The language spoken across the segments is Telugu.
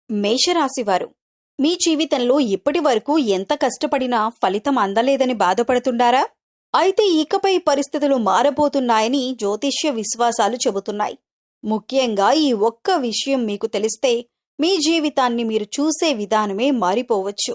మేషరాశివారు మీ జీవితంలో ఇప్పటి వరకు ఎంత కష్టపడినా ఫలితం అందలేదని బాధపడుతుండారా? అయితే ఇకపై పరిస్థితులు మారబోతున్నాయని జ్యోతిష్య విశ్వాసాలు చెబుతున్నాయి. ముఖ్యంగా ఈ ఒక్క విషయం మీకు తెలిస్తే మీ జీవితాన్ని మీరు చూసే విధానమే మారిపోవచ్చు.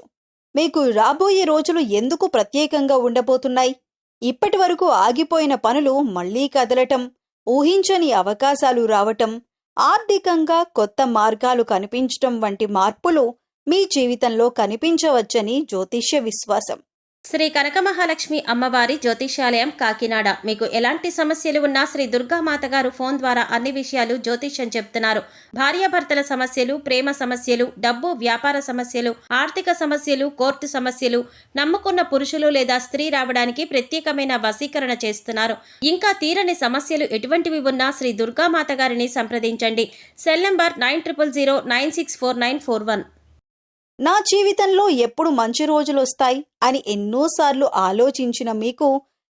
మీకు రాబోయే రోజులు ఎందుకు ప్రత్యేకంగా ఉండబోతున్నాయి? ఇప్పటి వరకు ఆగిపోయిన పనులు మళ్లీ కదలటం, ఊహించని అవకాశాలు రావటం, ఆర్థికంగా కొత్త మార్గాలు కనిపించటం వంటి మార్పులు మీ జీవితంలో కనిపించవచ్చని జ్యోతిష్య విశ్వాసం. శ్రీ కనకమహాలక్ష్మి అమ్మవారి జ్యోతిష్యాలయం కాకినాడ. మీకు ఎలాంటి సమస్యలు ఉన్నా శ్రీ దుర్గామాత గారు ఫోన్ ద్వారా అన్ని విషయాలు జ్యోతిష్యం చెప్తున్నారు. భార్యాభర్తల సమస్యలు, ప్రేమ సమస్యలు, డబ్బు వ్యాపార సమస్యలు, ఆర్థిక సమస్యలు, కోర్టు సమస్యలు, నమ్ముకున్న పురుషులు లేదా స్త్రీ రావడానికి ప్రత్యేకమైన వశీకరణ చేస్తున్నారు. ఇంకా తీరని సమస్యలు ఎటువంటివి ఉన్నా శ్రీ దుర్గామాత గారిని సంప్రదించండి. Cell number 9000964941. నా జీవితంలో ఎప్పుడు మంచి రోజులొస్తాయి అని ఎన్నోసార్లు ఆలోచించిన మీకు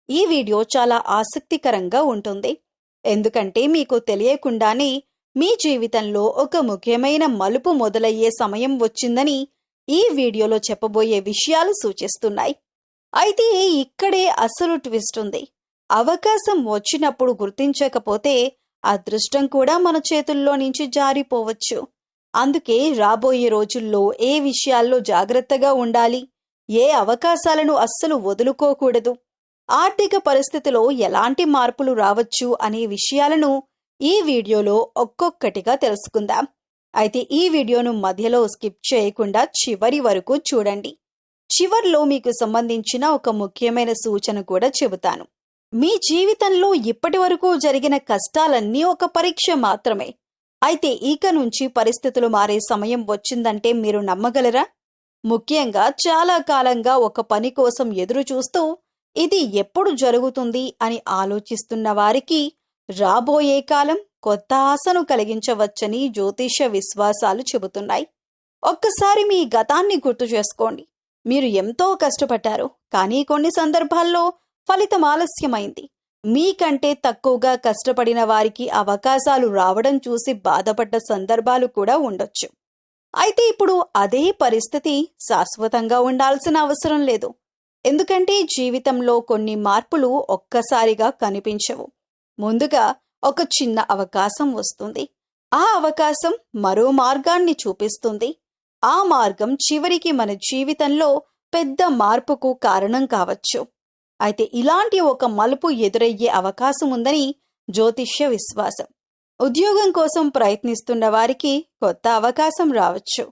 ఈ వీడియో చాలా ఆసక్తికరంగా ఉంటుంది. ఎందుకంటే మీకు తెలియకుండానే మీ జీవితంలో ఒక ముఖ్యమైన మలుపు మొదలయ్యే సమయం వచ్చిందని ఈ వీడియోలో చెప్పబోయే విషయాలు సూచిస్తున్నాయి. అయితే ఇక్కడే అసలు ట్విస్ట్ ఉంది. అవకాశం వచ్చినప్పుడు గుర్తించకపోతే అదృష్టం కూడా మన చేతుల్లో నుంచి జారిపోవచ్చు. అందుకే రాబోయే రోజుల్లో ఏ విషయాల్లో జాగ్రత్తగా ఉండాలి, ఏ అవకాశాలను అస్సలు వదులుకోకూడదు, ఆర్థిక పరిస్థితిలో ఎలాంటి మార్పులు రావచ్చు అనే విషయాలను ఈ వీడియోలో ఒక్కొక్కటిగా తెలుసుకుందాం. అయితే ఈ వీడియోను మధ్యలో స్కిప్ చేయకుండా చివరి వరకు చూడండి. చివర్లో మీకు సంబంధించిన ఒక ముఖ్యమైన సూచన కూడా చెబుతాను. మీ జీవితంలో ఇప్పటి వరకు జరిగిన కష్టాలన్నీ ఒక పరీక్ష మాత్రమే. అయితే ఇక నుంచి పరిస్థితులు మారే సమయం వచ్చిందంటే మీరు నమ్మగలరా? ముఖ్యంగా చాలా కాలంగా ఒక పని కోసం ఎదురు చూస్తూ ఇది ఎప్పుడు జరుగుతుంది అని ఆలోచిస్తున్న వారికి రాబోయే కాలం కొత్త ఆశను కలిగించవచ్చని జ్యోతిష విశ్వాసాలు చెబుతున్నాయి. ఒక్కసారి మీ గతాన్ని గుర్తు చేసుకోండి. మీరు ఎంతో కష్టపడ్డారు, కానీ కొన్ని సందర్భాల్లో ఫలితం ఆలస్యమైంది. మీకంటే తక్కువగా కష్టపడిన వారికి అవకాశాలు రావడం చూసి బాధపడ్డ సందర్భాలు కూడా ఉండొచ్చు. అయితే ఇప్పుడు అదే పరిస్థితి శాశ్వతంగా ఉండాల్సిన అవసరం లేదు. ఎందుకంటే జీవితంలో కొన్ని మార్పులు ఒక్కసారిగా కనిపించవు. ముందుగా ఒక చిన్న అవకాశం వస్తుంది. ఆ అవకాశం మరో మార్గాన్ని చూపిస్తుంది. ఆ మార్గం చివరికి మన జీవితంలో పెద్ద మార్పుకు కారణం కావచ్చు. అయితే ఇలాంటి ఒక మలుపు ఎదురయ్యే అవకాశం ఉందని జ్యోతిష్య విశ్వాసం. ఉద్యోగం కోసం ప్రయత్నిస్తున్న వారికి కొత్త అవకాశం రావచ్చు.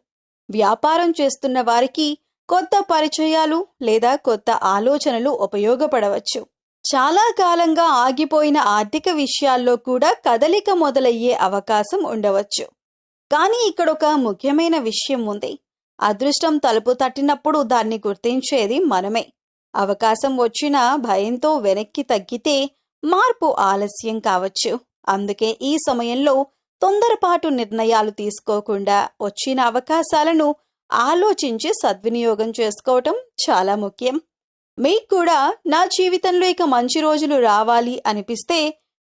వ్యాపారం చేస్తున్న వారికి కొత్త పరిచయాలు లేదా కొత్త ఆలోచనలు ఉపయోగపడవచ్చు. చాలా కాలంగా ఆగిపోయిన ఆర్థిక విషయాల్లో కూడా కదలిక మొదలయ్యే అవకాశం ఉండవచ్చు. కానీ ఇక్కడొక ముఖ్యమైన విషయం ఉంది. అదృష్టం తలుపు తట్టినప్పుడు దాన్ని గుర్తించేది మనమే. అవకాశం వచ్చినా భయంతో వెనక్కి తగ్గితే మార్పు ఆలస్యం కావచ్చు. అందుకే ఈ సమయంలో తొందరపాటు నిర్ణయాలు తీసుకోకుండా వచ్చిన అవకాశాలను ఆలోచించి సద్వినియోగం చేసుకోవటం చాలా ముఖ్యం. మీకు కూడా నా జీవితంలో ఇక మంచి రోజులు రావాలి అనిపిస్తే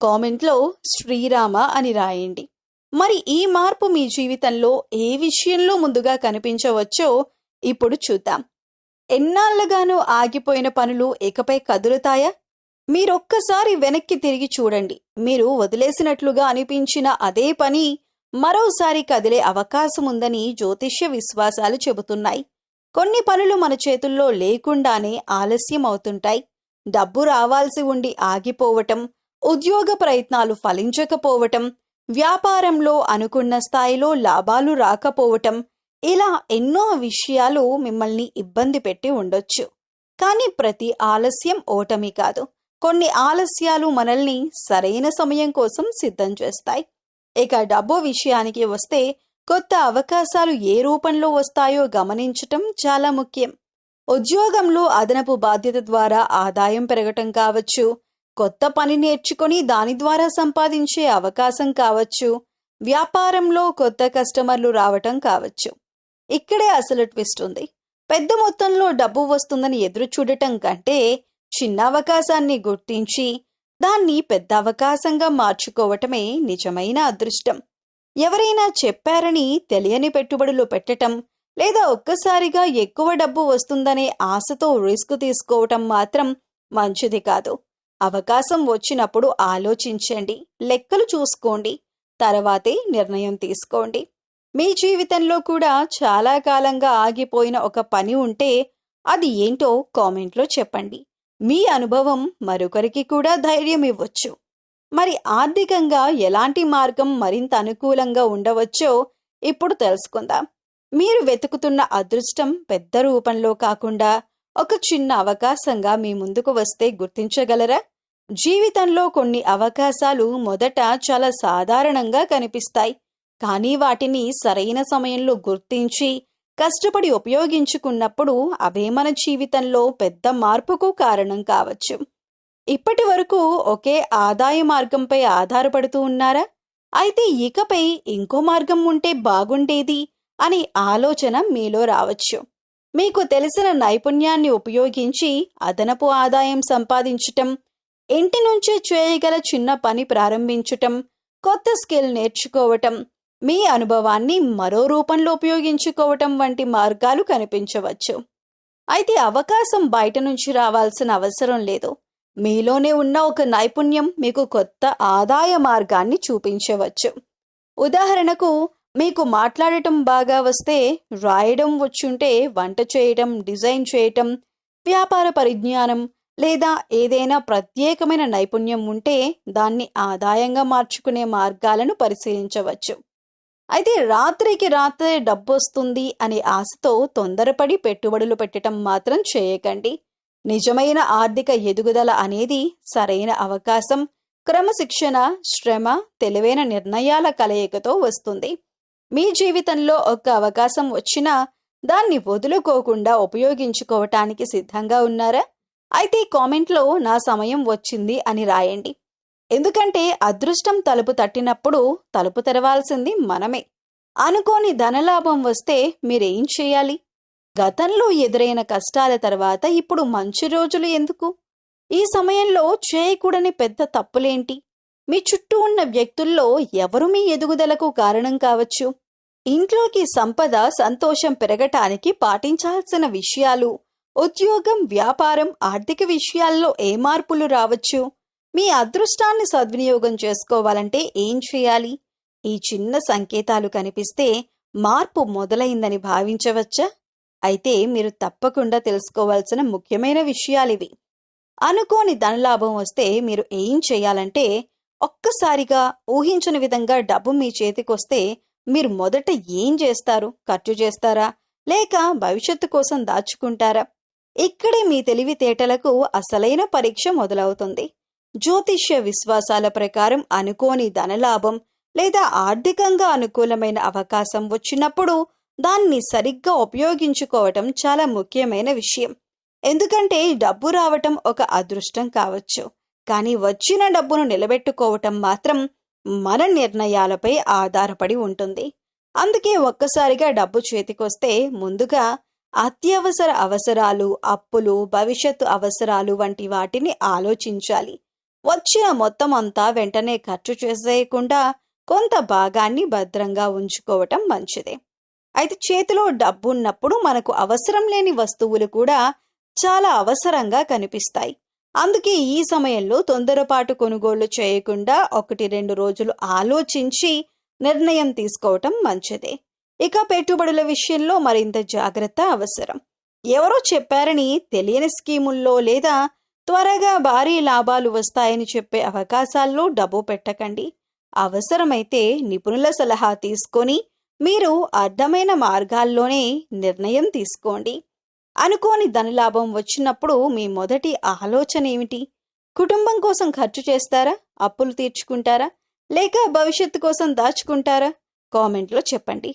కామెంట్లో శ్రీరామ అని రాయండి. మరి ఈ మార్పు మీ జీవితంలో ఏ విషయంలో ముందుగా కనిపించవచ్చో ఇప్పుడు చూద్దాం. ఎన్నాళ్లుగానూ ఆగిపోయిన పనులు ఇకపై కదులుతాయా? మీరొక్కసారి వెనక్కి తిరిగి చూడండి. మీరు వదిలేసినట్లుగా అనిపించిన అదే పని మరోసారి కదిలే అవకాశముందని జ్యోతిష్య విశ్వాసాలు చెబుతున్నాయి. కొన్ని పనులు మన చేతుల్లో లేకుండానే ఆలస్యం అవుతుంటాయి. డబ్బు రావాల్సి ఉండి ఆగిపోవటం, ఉద్యోగ ప్రయత్నాలు ఫలించకపోవటం, వ్యాపారంలో అనుకున్న స్థాయిలో లాభాలు రాకపోవటం, ఇలా ఎన్నో విషయాలు మిమ్మల్ని ఇబ్బంది పెట్టి ఉండొచ్చు. కానీ ప్రతి ఆలస్యం ఓటమి కాదు. కొన్ని ఆలస్యాలు మనల్ని సరైన సమయం కోసం సిద్ధం చేస్తాయి. ఇక డబ్బు విషయానికి వస్తే కొత్త అవకాశాలు ఏ రూపంలో వస్తాయో గమనించటం చాలా ముఖ్యం. ఉద్యోగంలో అదనపు బాధ్యత ద్వారా ఆదాయం పెరగటం కావచ్చు, కొత్త పని నేర్చుకొని దాని ద్వారా సంపాదించే అవకాశం కావచ్చు, వ్యాపారంలో కొత్త కస్టమర్లు రావటం కావచ్చు. ఇక్కడే అసలు ట్విస్ట్ ఉంది. పెద్ద మొత్తంలో డబ్బు వస్తుందని ఎదురు చూడటం కంటే చిన్న అవకాశాన్ని గుర్తించి దాన్ని పెద్ద అవకాశంగా మార్చుకోవటమే నిజమైన అదృష్టం. ఎవరైనా చెప్పారని తెలియని పెట్టుబడులు పెట్టటం లేదా ఒక్కసారిగా ఎక్కువ డబ్బు వస్తుందనే ఆశతో రిస్క్ తీసుకోవటం మాత్రం మంచిది కాదు. అవకాశం వచ్చినప్పుడు ఆలోచించండి, లెక్కలు చూసుకోండి, తర్వాతే నిర్ణయం తీసుకోండి. మీ జీవితంలో కూడా చాలా కాలంగా ఆగిపోయిన ఒక పని ఉంటే అది ఏంటో కామెంట్లో చెప్పండి. మీ అనుభవం మరొకరికి కూడా ధైర్యం ఇవ్వచ్చు. మరి ఆర్థికంగా ఎలాంటి మార్గం మరింత అనుకూలంగా ఉండవచ్చో ఇప్పుడు తెలుసుకుందాం. మీరు వెతుకుతున్న అదృష్టం పెద్ద రూపంలో కాకుండా ఒక చిన్న అవకాశంగా మీ ముందుకు వస్తే గుర్తించగలరా? జీవితంలో కొన్ని అవకాశాలు మొదట చాలా సాధారణంగా కనిపిస్తాయి, కానీ వాటిని సరైన సమయంలో గుర్తించి కష్టపడి ఉపయోగించుకున్నప్పుడు అవే మన జీవితంలో పెద్ద మార్పుకు కారణం కావచ్చు. ఇప్పటి వరకు ఒకే ఆదాయ మార్గంపై ఆధారపడుతూ ఉన్నారా? అయితే ఇకపై ఇంకో మార్గం ఉంటే బాగుండేది అనే ఆలోచన మీలో రావచ్చు. మీకు తెలిసిన నైపుణ్యాన్ని ఉపయోగించి అదనపు ఆదాయం సంపాదించటం, ఇంటి నుంచే చేయగల చిన్న పని ప్రారంభించటం, కొత్త స్కిల్ నేర్చుకోవటం, మీ అనుభవాన్ని మరో రూపంలో ఉపయోగించుకోవటం వంటి మార్గాలు కనిపించవచ్చు. అయితే అవకాశం బయట నుంచి రావాల్సిన అవసరం లేదు. మీలోనే ఉన్న ఒక నైపుణ్యం మీకు కొత్త ఆదాయ మార్గాన్ని చూపించవచ్చు. ఉదాహరణకు, మీకు మాట్లాడటం బాగా వస్తే, రాయడం వచ్చుంటే వంట చేయటం, డిజైన్ చేయటం, వ్యాపార పరిజ్ఞానం లేదా ఏదైనా ప్రత్యేకమైన నైపుణ్యం ఉంటే దాన్ని ఆదాయంగా మార్చుకునే మార్గాలను పరిశీలించవచ్చు. అయితే రాత్రికి రాత్రే డబ్బొస్తుంది అనే ఆశతో తొందరపడి పెట్టుబడులు పెట్టడం మాత్రం చేయకండి. నిజమైన ఆర్థిక ఎదుగుదల అనేది సరైన అవకాశం, క్రమశిక్షణ, శ్రమ, తెలివైన నిర్ణయాల కలయికతో వస్తుంది. మీ జీవితంలో ఒక్క అవకాశం వచ్చినా దాన్ని వదులుకోకుండా ఉపయోగించుకోవటానికి సిద్ధంగా ఉన్నారా? అయితే కామెంట్లో నా సమయం వచ్చింది అని రాయండి. ఎందుకంటే అదృష్టం తలుపు తట్టినప్పుడు తలుపు తెరవాల్సింది మనమే. అనుకోని ధనలాభం వస్తే మీరేం చేయాలి? గతంలో ఎదురైన కష్టాల తర్వాత ఇప్పుడు మంచి రోజులు ఎందుకు? ఈ సమయంలో చేయకూడని పెద్ద తప్పులేంటి? మీ చుట్టూ ఉన్న వ్యక్తుల్లో ఎవరు మీ ఎదుగుదలకు కారణం కావచ్చు? ఇంట్లోకి సంపద, సంతోషం పెరగటానికి పాటించాల్సిన విషయాలు, ఉద్యోగం, వ్యాపారం, ఆర్థిక విషయాల్లో ఏ మార్పులు రావచ్చు? మీ అదృష్టాన్ని సద్వినియోగం చేసుకోవాలంటే ఏం చేయాలి? ఈ చిన్న సంకేతాలు కనిపిస్తే మార్పు మొదలైందని భావించవచ్చా? అయితే మీరు తప్పకుండా తెలుసుకోవాల్సిన ముఖ్యమైన విషయాలివి. అనుకోని ధనలాభం వస్తే మీరు ఏం చేయాలంటే, ఒక్కసారిగా ఊహించని విధంగా డబ్బు మీ చేతికొస్తే మీరు మొదట ఏం చేస్తారు? ఖర్చు చేస్తారా? లేక భవిష్యత్తు కోసం దాచుకుంటారా? ఇక్కడే మీ తెలివితేటలకు అసలైన పరీక్ష మొదలవుతుంది. జ్యోతిష్య విశ్వాసాల ప్రకారం అనుకోని ధనలాభం లేదా ఆర్థికంగా అనుకూలమైన అవకాశం వచ్చినప్పుడు దాన్ని సరిగ్గా ఉపయోగించుకోవటం చాలా ముఖ్యమైన విషయం. ఎందుకంటే డబ్బు రావటం ఒక అదృష్టం కావచ్చు, కానీ వచ్చిన డబ్బును నిలబెట్టుకోవటం మాత్రం మన నిర్ణయాలపై ఆధారపడి ఉంటుంది. అందుకే ఒక్కసారిగా డబ్బు చేతికొస్తే ముందుగా అత్యవసర అవసరాలు, అప్పులు, భవిష్యత్తు అవసరాలు వంటి వాటిని ఆలోచించాలి. వచ్చిన మొత్తం అంతా వెంటనే ఖర్చు చేసేయకుండా కొంత భాగాన్ని భద్రంగా ఉంచుకోవటం మంచిదే. అయితే చేతిలో డబ్బు ఉన్నప్పుడు మనకు అవసరం లేని వస్తువులు కూడా చాలా అవసరంగా కనిపిస్తాయి. అందుకే ఈ సమయంలో తొందరపాటు కొనుగోళ్లు చేయకుండా 1-2 రోజులు ఆలోచించి నిర్ణయం తీసుకోవటం మంచిదే. ఇక పెట్టుబడుల విషయంలో మరింత జాగ్రత్త అవసరం. ఎవరో చెప్పారని తెలియని స్కీముల్లో లేదా త్వరగా భారీ లాభాలు వస్తాయని చెప్పే అవకాశాల్లో డబ్బు పెట్టకండి. అవసరమైతే నిపుణుల సలహా తీసుకొని మీరు అర్థమైన మార్గాల్లోనే నిర్ణయం తీసుకోండి. అనుకోని ధనలాభం వచ్చినప్పుడు మీ మొదటి ఆలోచన ఏమిటి? కుటుంబం కోసం ఖర్చు చేస్తారా? అప్పులు తీర్చుకుంటారా? లేక భవిష్యత్తు కోసం దాచుకుంటారా? కామెంట్లో చెప్పండి.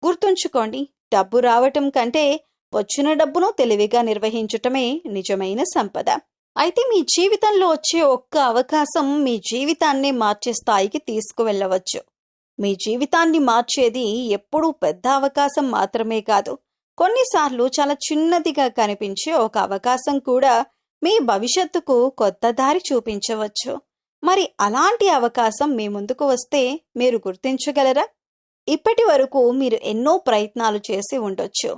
గుర్తుంచుకోండి, డబ్బు రావటం కంటే వచ్చిన డబ్బును తెలివిగా నిర్వహించటమే నిజమైన సంపద. అయితే మీ జీవితంలో వచ్చే ఒక్క అవకాశం మీ జీవితాన్ని మార్చే స్థాయికి తీసుకువెళ్ళవచ్చు. మీ జీవితాన్ని మార్చేది ఎప్పుడూ పెద్ద అవకాశం మాత్రమే కాదు, కొన్నిసార్లు చాలా చిన్నదిగా కనిపించే ఒక అవకాశం కూడా మీ భవిష్యత్తుకు కొత్త దారి చూపించవచ్చు. మరి అలాంటి అవకాశం మీ ముందుకు వస్తే మీరు గుర్తించగలరా? ఇప్పటి వరకు మీరు ఎన్నో ప్రయత్నాలు చేసి ఉండొచ్చు.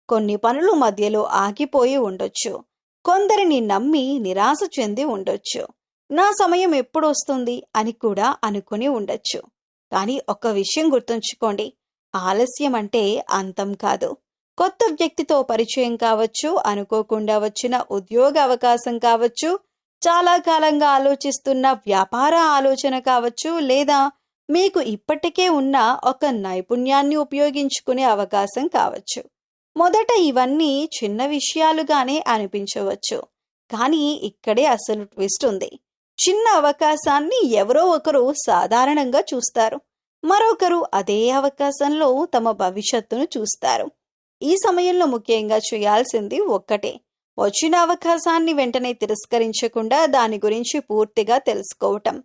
కొన్ని పనులు మధ్యలో ఆగిపోయి ఉండొచ్చు. కొందరిని నమ్మి నిరాశ చెంది ఉండొచ్చు. నా సమయం ఎప్పుడొస్తుంది అని కూడా అనుకుని ఉండొచ్చు. కానీ ఒక్క విషయం గుర్తుంచుకోండి, ఆలస్యం అంటే అంతం కాదు. కొత్త వ్యక్తితో పరిచయం కావచ్చు, అనుకోకుండా వచ్చిన ఉద్యోగ అవకాశం కావచ్చు, చాలా కాలంగా ఆలోచిస్తున్న వ్యాపార ఆలోచన కావచ్చు, లేదా మీకు ఇప్పటికే ఉన్న ఒక నైపుణ్యాన్ని ఉపయోగించుకునే అవకాశం కావచ్చు. మొదట ఇవన్నీ చిన్న విషయాలుగానే అనిపించవచ్చు. కానీ ఇక్కడే అసలు ట్విస్ట్ ఉంది. చిన్న అవకాశాన్ని ఎవరో ఒకరు సాధారణంగా చూస్తారు. మరొకరు అదే అవకాశంలో తమ భవిష్యత్తును చూస్తారు. ఈ సమయంలో ముఖ్యంగా చేయాల్సింది ఒక్కటే, వచ్చిన అవకాశాన్ని వెంటనే తిరస్కరించకుండా దాని గురించి పూర్తిగా తెలుసుకోవటం.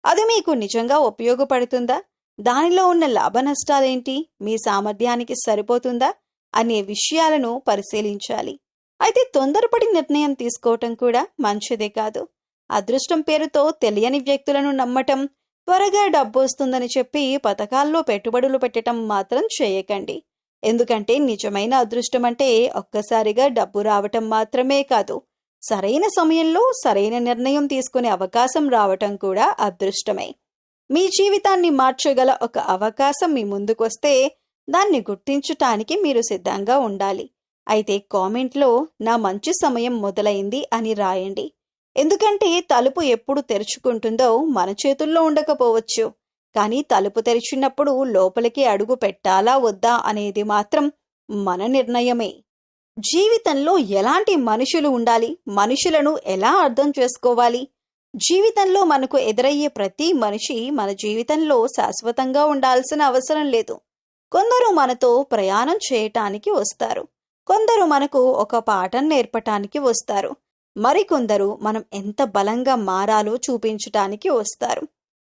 అది మీకు నిజంగా ఉపయోగపడుతుందా? దానిలో ఉన్న లాభ నష్టాలేంటి? మీ సామర్థ్యానికి సరిపోతుందా అనే విషయాలను పరిశీలించాలి. అయితే తొందరపడి నిర్ణయం తీసుకోవటం కూడా మంచిదే కాదు. అదృష్టం పేరుతో తెలియని వ్యక్తులను నమ్మటం, త్వరగా డబ్బు వస్తుందని చెప్పి పథకాల్లో పెట్టుబడులు పెట్టడం మాత్రం చేయకండి. ఎందుకంటే నిజమైన అదృష్టం అంటే ఒక్కసారిగా డబ్బు రావటం మాత్రమే కాదు, సరైన సమయంలో సరైన నిర్ణయం తీసుకునే అవకాశం రావటం కూడా అదృష్టమే. మీ జీవితాన్ని మార్చగల ఒక అవకాశం మీ ముందుకొస్తే దాన్ని గుర్తించటానికి మీరు సిద్ధంగా ఉండాలి. అయితే కామెంట్లో నా మంచి సమయం మొదలైంది అని రాయండి. ఎందుకంటే తలుపు ఎప్పుడు తెరుచుకుంటుందో మన చేతుల్లో ఉండకపోవచ్చు. కానీ తలుపు తెరిచినప్పుడు లోపలికి అడుగు పెట్టాలా వద్దా అనేది మాత్రం మన నిర్ణయమే. జీవితంలో ఎలాంటి మనుషులు ఉండాలి? మనుషులను ఎలా అర్థం చేసుకోవాలి? జీవితంలో మనకు ఎదురయ్యే ప్రతి మనిషి మన జీవితంలో శాశ్వతంగా ఉండాల్సిన అవసరం లేదు. కొందరు మనతో ప్రయాణం చేయటానికి వస్తారు. కొందరు మనకు ఒక పాఠం నేర్పటానికి వస్తారు. మరికొందరు మనం ఎంత బలంగా మారాలో చూపించటానికి వస్తారు.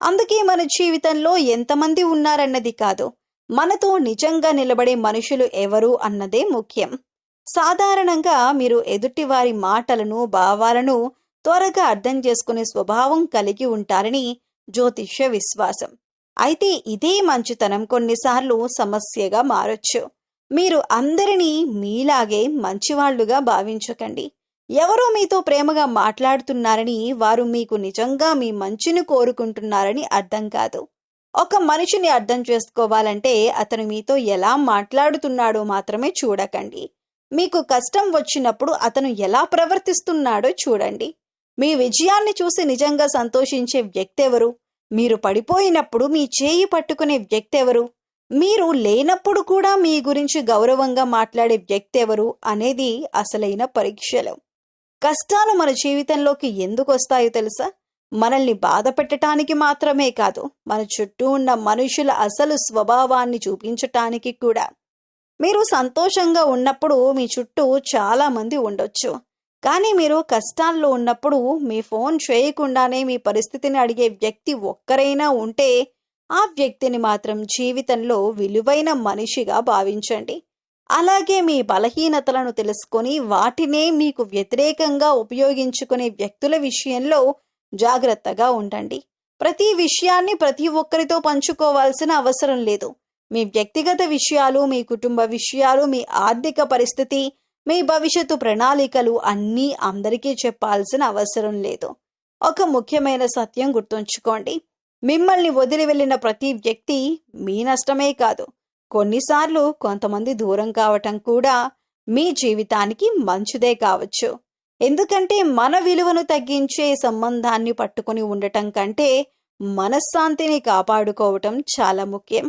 అందుకే మన జీవితంలో ఎంతమంది ఉన్నారన్నది కాదు, మనతో నిజంగా నిలబడే మనుషులు ఎవరు అన్నదే ముఖ్యం. సాధారణంగా మీరు ఎదుటివారి మాటలను, భావాలను త్వరగా అర్థం చేసుకునే స్వభావం కలిగి ఉంటారని జ్యోతిష్య విశ్వాసం. అయితే ఇదే మంచితనం కొన్నిసార్లు సమస్యగా మారొచ్చు. మీరు అందరినీ మీలాగే మంచివాళ్లుగా భావించకండి. ఎవరో మీతో ప్రేమగా మాట్లాడుతున్నారని వారు మీకు నిజంగా మీ మంచిని కోరుకుంటున్నారని అర్థం కాదు. ఒక మనిషిని అర్థం చేసుకోవాలంటే అతను మీతో ఎలా మాట్లాడుతున్నాడో మాత్రమే చూడకండి. మీకు కష్టం వచ్చినప్పుడు అతను ఎలా ప్రవర్తిస్తున్నాడో చూడండి. మీ విజయాన్ని చూసి నిజంగా సంతోషించే వ్యక్తి ఎవరు? మీరు పడిపోయినప్పుడు మీ చేయి పట్టుకునే వ్యక్తి ఎవరు? మీరు లేనప్పుడు కూడా మీ గురించి గౌరవంగా మాట్లాడే వ్యక్తి ఎవరు అనేది అసలైన పరీక్షలు. కష్టాలు మన జీవితంలోకి ఎందుకు వస్తాయో తెలుసా? మనల్ని బాధ పెట్టడానికి మాత్రమే కాదు, మన చుట్టూ ఉన్న మనుషుల అసలు స్వభావాన్ని చూపించటానికి కూడా. మీరు సంతోషంగా ఉన్నప్పుడు మీ చుట్టూ చాలా మంది ఉండొచ్చు. కానీ మీరు కష్టాల్లో ఉన్నప్పుడు మీ ఫోన్ చేయకుండానే మీ పరిస్థితిని అడిగే వ్యక్తి ఒక్కరైనా ఉంటే ఆ వ్యక్తిని మాత్రం జీవితంలో విలువైన మనిషిగా భావించండి. అలాగే మీ బలహీనతలను తెలుసుకొని వాటినే మీకు వ్యతిరేకంగా ఉపయోగించుకునే వ్యక్తుల విషయంలో జాగ్రత్తగా ఉండండి. ప్రతి విషయాన్ని ప్రతి ఒక్కరితో పంచుకోవాల్సిన అవసరం లేదు. మీ వ్యక్తిగత విషయాలు, మీ కుటుంబ విషయాలు, మీ ఆర్థిక పరిస్థితి, మీ భవిష్యత్తు ప్రణాళికలు అన్నీ అందరికీ చెప్పాల్సిన అవసరం లేదు. ఒక ముఖ్యమైన సత్యం గుర్తుంచుకోండి, మిమ్మల్ని వదిలి వెళ్ళిన ప్రతి వ్యక్తి మీ నష్టమే కాదు, కొన్నిసార్లు కొంతమంది దూరం కావటం కూడా మీ జీవితానికి మంచిదే కావచ్చు. ఎందుకంటే మన విలువను తగ్గించే సంబంధాన్ని పట్టుకుని ఉండటం కంటే మనశ్శాంతిని కాపాడుకోవటం చాలా ముఖ్యం.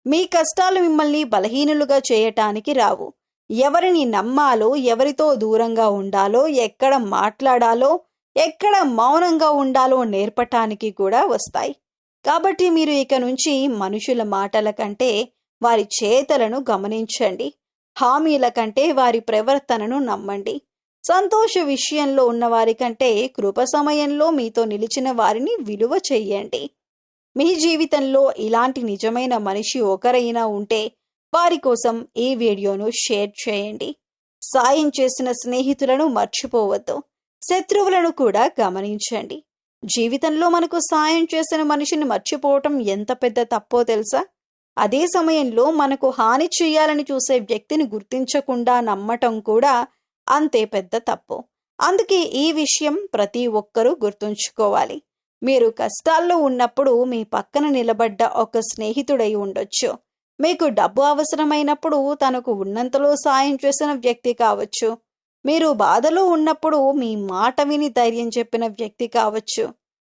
మీ కష్టాలు మిమ్మల్ని బలహీనులుగా చేయటానికి రావు. ఎవరిని నమ్మాలో, ఎవరితో దూరంగా ఉండాలో, ఎక్కడ మాట్లాడాలో, ఎక్కడ మౌనంగా ఉండాలో నేర్పటానికి కూడా వస్తాయి. కాబట్టి మీరు ఇక నుంచి మనుషుల మాటల కంటే వారి చేతలను గమనించండి. హామీల కంటే వారి ప్రవర్తనను నమ్మండి. సంతోష విషయంలో ఉన్నవారి కంటే కృప సమయంలో మీతో నిలిచిన వారిని విలువ చెయ్యండి. మీ జీవితంలో ఇలాంటి నిజమైన మనిషి ఒకరైనా ఉంటే వారి కోసం ఈ వీడియోను షేర్ చేయండి. సాయం చేసిన స్నేహితులను మర్చిపోవద్దు. శత్రువులను కూడా గమనించండి. జీవితంలో మనకు సాయం చేసిన మనిషిని మర్చిపోవటం ఎంత పెద్ద తప్పో తెలుసా? అదే సమయంలో మనకు హాని చేయాలని చూసే వ్యక్తిని గుర్తించకుండా నమ్మటం కూడా అంతే పెద్ద తప్పు. అందుకే ఈ విషయం ప్రతి ఒక్కరూ గుర్తుంచుకోవాలి. మీరు కష్టాల్లో ఉన్నప్పుడు మీ పక్కన నిలబడ్డ ఒక స్నేహితుడై ఉండొచ్చు. మీకు డబ్బు అవసరమైనప్పుడు తనకు ఉన్నంతలో సాయం చేసిన వ్యక్తి కావచ్చు. మీరు బాధలో ఉన్నప్పుడు మీ మాట విని ధైర్యం చెప్పిన వ్యక్తి కావచ్చు.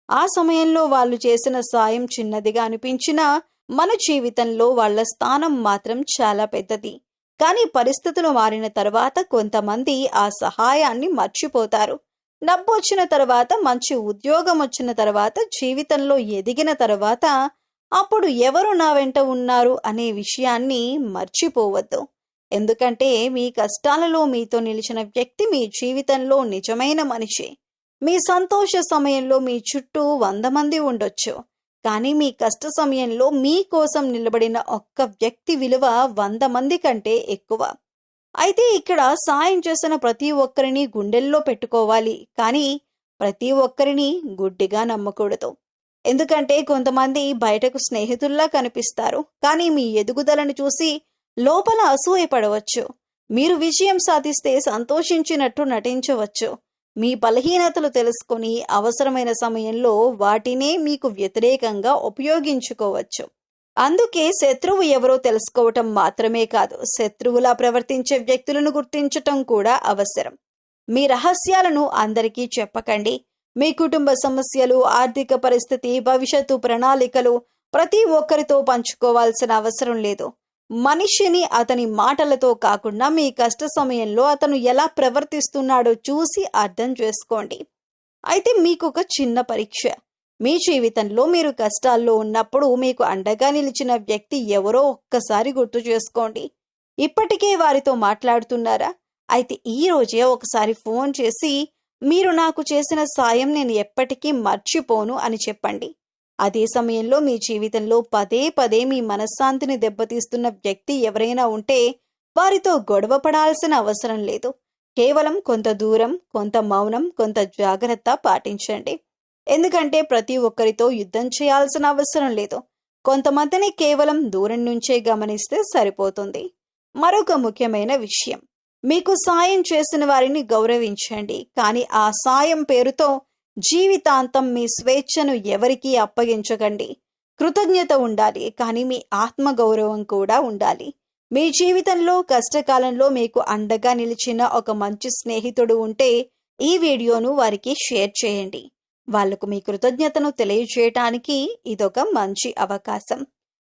ఆ సమయంలో వాళ్ళు చేసిన సాయం చిన్నదిగా అనిపించినా మన జీవితంలో వాళ్ళ స్థానం మాత్రం చాలా పెద్దది. కానీ పరిస్థితులు మారిన తర్వాత కొంతమంది ఆ సహాయాన్ని మర్చిపోతారు. డబ్బు వచ్చిన తర్వాత, మంచి ఉద్యోగం వచ్చిన తర్వాత, జీవితంలో ఎదిగిన తర్వాత అప్పుడు ఎవరు నా వెంట ఉన్నారు అనే విషయాన్ని మర్చిపోవద్దు. ఎందుకంటే మీ కష్టాలలో మీతో నిలిచిన వ్యక్తి మీ జీవితంలో నిజమైన మనిషి. మీ సంతోష సమయంలో మీ చుట్టూ 100 మంది ఉండొచ్చు. కానీ మీ కష్ట సమయంలో మీకోసం నిలబడిన ఒక్క వ్యక్తి విలువ 100 మంది కంటే ఎక్కువ. అయితే ఇక్కడ సాయం చేసిన ప్రతి ఒక్కరిని గుండెల్లో పెట్టుకోవాలి. కానీ ప్రతి ఒక్కరిని గుడ్డిగా నమ్మకూడదు. ఎందుకంటే కొంతమంది బయటకు స్నేహితుల్లా కనిపిస్తారు. కానీ మీ ఎదుగుదలను చూసి లోపల అసూయపడవచ్చు. మీరు విజయం సాధిస్తే సంతోషించినట్టు నటించవచ్చు. మీ బలహీనతలు తెలుసుకొని అవసరమైన సమయంలో వాటినే మీకు వ్యతిరేకంగా ఉపయోగించుకోవచ్చు. అందుకే శత్రువు ఎవరో తెలుసుకోవటం మాత్రమే కాదు, శత్రువులా ప్రవర్తించే వ్యక్తులను గుర్తించటం కూడా అవసరం. మీ రహస్యాలను అందరికీ చెప్పకండి. మీ కుటుంబ సమస్యలు, ఆర్థిక పరిస్థితి, భవిష్యత్తు ప్రణాళికలు ప్రతి ఒక్కరితో పంచుకోవాల్సిన అవసరం లేదు. మనిషిని అతని మాటలతో కాకుండా మీ కష్ట సమయంలో అతను ఎలా ప్రవర్తిస్తున్నాడో చూసి అర్థం చేసుకోండి. అయితే మీకు ఒక చిన్న పరీక్ష. మీ జీవితంలో మీరు కష్టాల్లో ఉన్నప్పుడు మీకు అండగా నిలిచిన వ్యక్తి ఎవరో ఒక్కసారి గుర్తు చేసుకోండి. ఇప్పటికే వారితో మాట్లాడుతున్నారా? అయితే ఈ రోజే ఒకసారి ఫోన్ చేసి మీరు నాకు చేసిన సాయం నేను ఎప్పటికీ మర్చిపోను అని చెప్పండి. అదే సమయంలో మీ జీవితంలో పదే పదే మీ మనశ్శాంతిని దెబ్బతీస్తున్న వ్యక్తి ఎవరైనా ఉంటే వారితో గొడవ పడాల్సిన అవసరం లేదు. కేవలం కొంత దూరం, కొంత మౌనం, కొంత జాగ్రత్త పాటించండి. ఎందుకంటే ప్రతి ఒక్కరితో యుద్ధం చేయాల్సిన అవసరం లేదు. కొంతమందిని కేవలం దూరం నుంచే గమనిస్తే సరిపోతుంది. మరొక ముఖ్యమైన విషయం, మీకు సాయం చేసిన వారిని గౌరవించండి. కానీ ఆ సాయం పేరుతో జీవితాంతం మీ స్వేచ్ఛను ఎవరికీ అప్పగించకండి. కృతజ్ఞత ఉండాలి, కానీ మీ ఆత్మగౌరవం కూడా ఉండాలి. మీ జీవితంలో కష్టకాలంలో మీకు అండగా నిలిచిన ఒక మంచి స్నేహితుడు ఉంటే ఈ వీడియోను వారికి షేర్ చేయండి. వాళ్లకు మీ కృతజ్ఞతను తెలియజేయటానికి ఇదొక మంచి అవకాశం.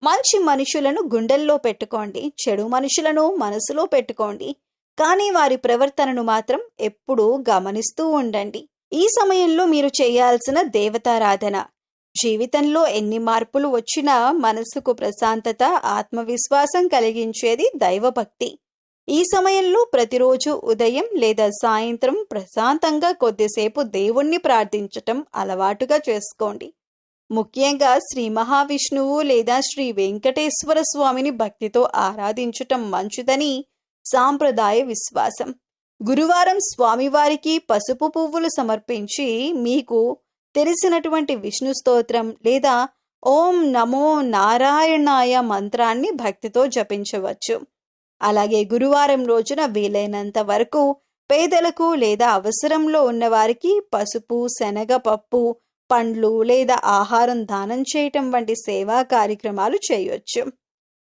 మంచి మనుషులను గుండెల్లో పెట్టుకోండి, చెడు మనుషులను మనసులో పెట్టుకోండి. కానీ వారి ప్రవర్తనను మాత్రం ఎప్పుడూ గమనిస్తూ ఉండండి. ఈ సమయంలో మీరు చేయాల్సిన దేవతారాధన. జీవితంలో ఎన్ని మార్పులు వచ్చినా మనసుకు ప్రశాంతత, ఆత్మవిశ్వాసం కలిగించేది దైవభక్తి. ఈ సమయంలో ప్రతిరోజు ఉదయం లేదా సాయంత్రం ప్రశాంతంగా కొద్దిసేపు దేవుణ్ణి ప్రార్థించటం అలవాటుగా చేసుకోండి. ముఖ్యంగా శ్రీ మహావిష్ణువు లేదా శ్రీ వెంకటేశ్వర స్వామిని భక్తితో ఆరాధించటం మంచిదని సాంప్రదాయ విశ్వాసం. గురువారం స్వామివారికి పసుపు పువ్వులు సమర్పించి మీకు తెలిసినటువంటి విష్ణు స్తోత్రం లేదా ఓం నమో నారాయణాయ మంత్రాన్ని భక్తితో జపించవచ్చు. అలాగే గురువారం రోజున వీలైనంత వరకు పేదలకు లేదా అవసరంలో ఉన్నవారికి పసుపు, శనగపప్పు, పండ్లు లేదా ఆహారం దానం చేయటం వంటి సేవా కార్యక్రమాలు చేయొచ్చు.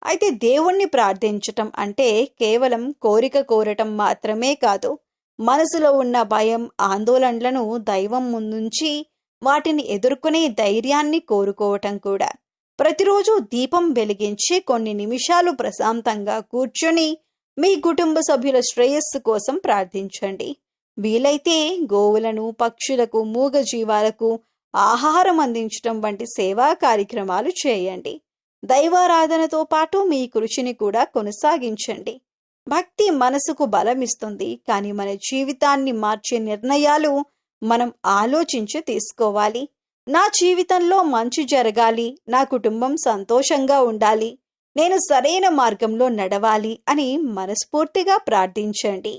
అయితే దేవుణ్ణి ప్రార్థించటం అంటే కేవలం కోరిక కోరటం మాత్రమే కాదు. మనసులో ఉన్న భయం, ఆందోళనలను దైవం ముందుంచి వాటిని ఎదుర్కొనే ధైర్యాన్ని కోరుకోవటం కూడా. ప్రతిరోజు దీపం వెలిగించి కొన్ని నిమిషాలు ప్రశాంతంగా కూర్చొని మీ కుటుంబ సభ్యుల శ్రేయస్సు కోసం ప్రార్థించండి. వీలైతే గోవులను, పక్షులకు, మూగజీవాలకు ఆహారం అందించటం వంటి సేవా కార్యక్రమాలు చేయండి. దైవారాధనతో పాటు మీ కృషిని కూడా కొనసాగించండి. భక్తి మనసుకు బలమిస్తుంది, కానీ మన జీవితాన్ని మార్చే నిర్ణయాలు మనం ఆలోచించి తీసుకోవాలి. నా జీవితంలో మంచి జరగాలి, నా కుటుంబం సంతోషంగా ఉండాలి, నేను సరైన మార్గంలో నడవాలి అని మనస్ఫూర్తిగా ప్రార్థించండి.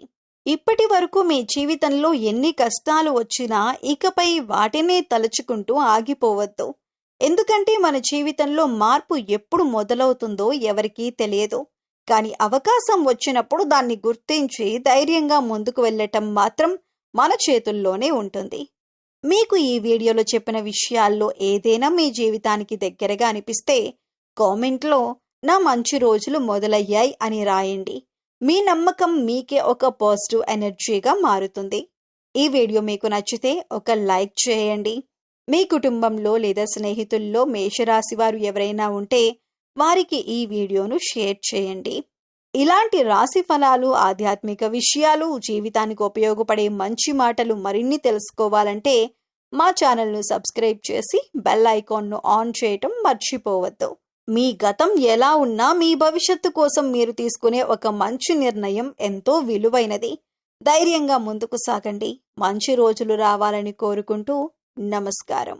ఇప్పటి వరకు మీ జీవితంలో ఎన్ని కష్టాలు వచ్చినా ఇకపై వాటినే తలుచుకుంటూ ఆగిపోవద్దు. ఎందుకంటే మన జీవితంలో మార్పు ఎప్పుడు మొదలవుతుందో ఎవరికీ తెలియదు. కానీ అవకాశం వచ్చినప్పుడు దాన్ని గుర్తించి ధైర్యంగా ముందుకు వెళ్ళటం మాత్రం మన చేతుల్లోనే ఉంటుంది. మీకు ఈ వీడియోలో చెప్పిన విషయాల్లో ఏదైనా మీ జీవితానికి దగ్గరగా అనిపిస్తే కామెంట్లో నా మంచి రోజులు మొదలయ్యాయి అని రాయండి. మీ నమ్మకం మీకే ఒక పాజిటివ్ ఎనర్జీగా మారుతుంది. ఈ వీడియో మీకు నచ్చితే ఒక లైక్ చేయండి. మీ కుటుంబంలో లేదా స్నేహితుల్లో మేషరాశి వారు ఎవరైనా ఉంటే వారికి ఈ వీడియోను షేర్ చేయండి. ఇలాంటి రాశి ఫలాలు, ఆధ్యాత్మిక విషయాలు, జీవితానికి ఉపయోగపడే మంచి మాటలు మరిన్ని తెలుసుకోవాలంటే మా ఛానల్ను సబ్స్క్రైబ్ చేసి బెల్ ఐకాన్ను ఆన్ చేయటం మర్చిపోవద్దు. మీ గతం ఎలా ఉన్నా మీ భవిష్యత్తు కోసం మీరు తీసుకునే ఒక మంచి నిర్ణయం ఎంతో విలువైనది. ధైర్యంగా ముందుకు సాగండి. మంచి రోజులు రావాలని కోరుకుంటూ నమస్కారం.